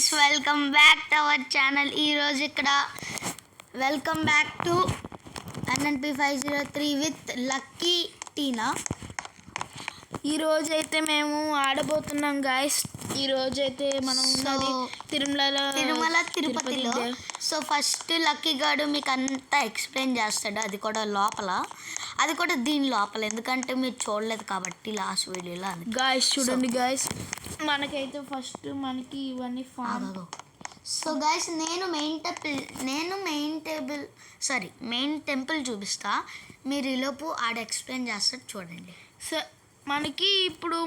Guys welcome back to our channel. ఈరోజు ఇక్కడ welcome back to NNP503 with lucky Tina. ఈరోజు అయితే మేము ఆడబోతున్నాం గాయస్. ఈరోజు అయితే మనం ఉన్నది తిరుమల తిరుపతిలో. సో ఫస్ట్ లక్కీ గాడు మీకు అంతా ఎక్స్ప్లెయిన్ చేస్తాడు, అది కూడా లోపల, అది కూడా దీని లోపల, ఎందుకంటే మీరు చూడలేదు కాబట్టి లాస్ట్ వీడియోలో. గాయస్ చూడండి గాయస్, మనకైతే ఫస్ట్ మనకి ఇవన్నీ ఫామ్. సో గాయస్ నేను మెయిన్ టెంపుల్ చూపిస్తా, మీరు ఈలోపు ఆడ ఎక్స్ప్లెయిన్ చేస్తాడు చూడండి. సో మనకి ఇప్పుడు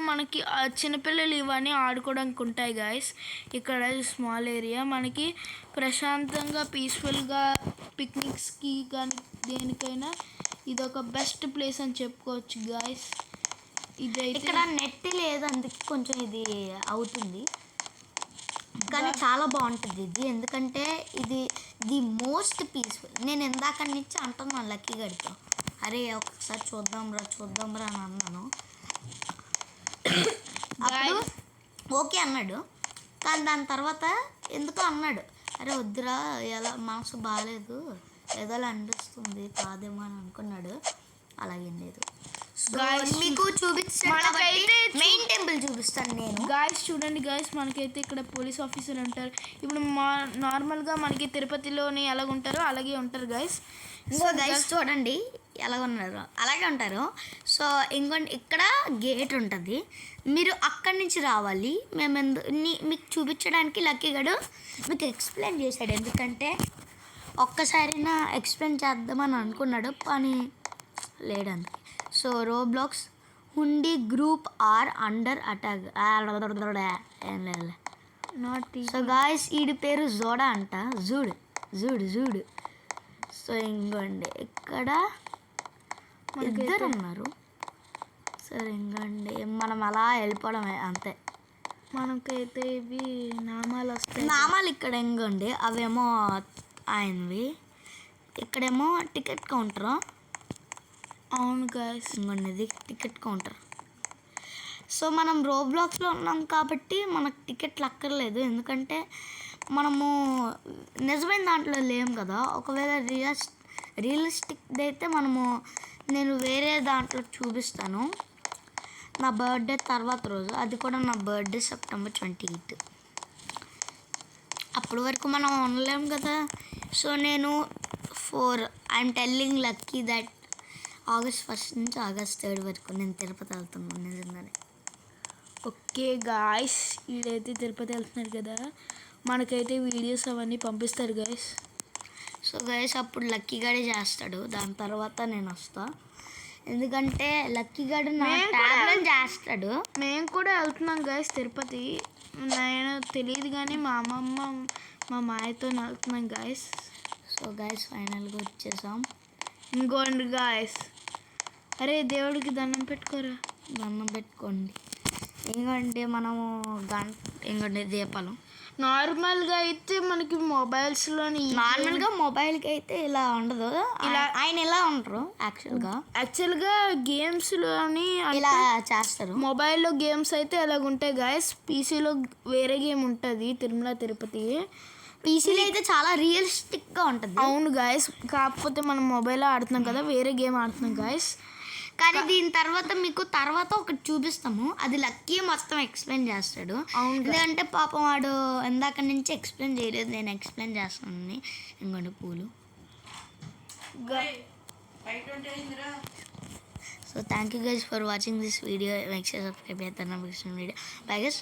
చిన్నపిల్లలు ఇవన్నీ ఆడుకోవడానికి ఉంటాయి గాయస్. ఇక్కడ స్మాల్ ఏరియా, మనకి ప్రశాంతంగా పీస్ఫుల్గా పిక్నిక్స్కి కానీ దేనికైనా ఇదొక బెస్ట్ ప్లేస్ అని చెప్పుకోవచ్చు గాయస్. ఇదైతే ఇక్కడ నెట్ లేదు, అందుకే కొంచెం ఇది అవుతుంది, కానీ చాలా బాగుంటుంది ఇది, ఎందుకంటే ఇది ది మోస్ట్ పీస్ఫుల్. నేను ఇందాక నుంచి అంటున్నాను లక్కీ గడితో, అరే ఒకసారి చూద్దాంరా అని అన్నాను. అప్పుడు ఓకే అన్నాడు, కానీ దాని తర్వాత ఎందుకో అన్నాడు, అరే వద్దురా ఎలా మనసు బాగాలేదు, ఏదోలా అనిపిస్తుంది కాదేమో అని అనుకున్నాడు. అలాగేం లేదు. మీకు చూపిస్తాను, మెయిన్ టెంపుల్ చూపిస్తాను నేను. గాయస్ చూడండి గాయస్, మనకైతే ఇక్కడ పోలీస్ ఆఫీసర్ ఉంటారు. ఇప్పుడు నార్మల్గా మనకి తిరుపతిలోని ఎలాగ ఉంటారో అలాగే ఉంటారు గాయస్. సో గైస్ చూడండి ఎలాగున్నారు, అలాగే ఉంటారు. సో ఇంకోటి ఇక్కడ గేట్ ఉంటుంది, మీరు అక్కడి నుంచి రావాలి. మేము మీకు చూపించడానికి లక్కీ గడు మీకు ఎక్స్ప్లెయిన్ చేశాడు, ఎందుకంటే ఒక్కసారైనా ఎక్స్ప్లెయిన్ చేద్దామని అనుకున్నాడు కానీ లేడందుకే. సో రోబ్లాక్స్ హుండీ గ్రూప్ ఆర్ అండర్ అటాక్ ఏం లేదు. సో గాయస్ వీడి పేరు జోడా అంట, జూడు. సో ఇంకోండి ఇక్కడ ఇద్దరు ఉన్నారు. సరే ఇంకోండి మనం అలా వెళ్ళిపోవడమే అంతే. మనకైతే ఇవి నామాలు వస్తాయి. నామాలు ఇక్కడ ఇంకోండి అవేమో ఆయనవి, ఇక్కడేమో టికెట్ కౌంటర్. అవును గాయస్, ఇంకోండి ఇది టికెట్ కౌంటర్. సో మనం రోబ్లాక్స్లో ఉన్నాం కాబట్టి మనకు టికెట్లు అక్కర్లేదు, ఎందుకంటే మనము నిజమైన దాంట్లో లేము కదా. ఒకవేళ రియలిస్టిక్ది అయితే నేను వేరే దాంట్లో చూపిస్తాను, నా బర్త్డే తర్వాత రోజు, అది కూడా నా బర్త్డే September 28. అప్పటి వరకు మనం ఉండలేము కదా. సో నేను I'm telling lucky that August 1st నుంచి August 3rd వరకు నేను తిరుపతి వెళ్తున్నాను నిజంగానే. ఓకే గాయస్, వీడైతే తిరుపతి వెళ్తున్నారు కదా, మనకైతే వీడియోస్ అవన్నీ పంపిస్తారు గాయస్. సో గాయస్ అప్పుడు లక్కీ గాడే చేస్తాడు, దాని తర్వాత నేను వస్తా, ఎందుకంటే లక్కీ గాడు నా ట్యాబ్లో చేస్తాడు. మేము కూడా వెళ్తున్నాం గాయస్ తిరుపతి, నేను తెలియదు కానీ మా అమ్మమ్మ మా మాయతో వెళ్తున్నాం గాయస్. సో గాయస్ ఫైనల్గా వచ్చేసాం. ఇంకోండి గాయస్, అరే దేవుడికి దండం పెట్టుకోండి. ఇంకోండి మనము ఇంకోండి దీపాలు. నార్మల్గా అయితే మనకి మొబైల్కి అయితే ఇలా ఉండదు, ఆయన ఇలా ఉండరు. యాక్చువల్గా గేమ్స్లోని ఇలా చేస్తారు. మొబైల్లో గేమ్స్ అయితే ఎలాగుంటాయి గాయస్, పీసీలో వేరే గేమ్ ఉంటుంది తిరుమల తిరుపతి. పీసీలో అయితే చాలా రియలిస్టిక్గా ఉంటుంది. అవును గాయస్, కాకపోతే మనం మొబైల్లో ఆడుతున్నాం కదా, వేరే గేమ్ ఆడుతున్నాం గాయస్. కానీ దీని తర్వాత ఒకటి చూపిస్తాము, అది లక్కీ మొత్తం ఎక్స్ప్లెయిన్ చేస్తాడు. ఎందుకంటే పాపం వాడు ఇందాక నుంచి ఎక్స్ప్లెయిన్ చేయలేదు, నేను ఎక్స్ప్లెయిన్ చేస్తాను. ఇంకోటి పూలు. So thank you guys for watching this video. Make sure subscribe చేస్తాను. Video bye guys.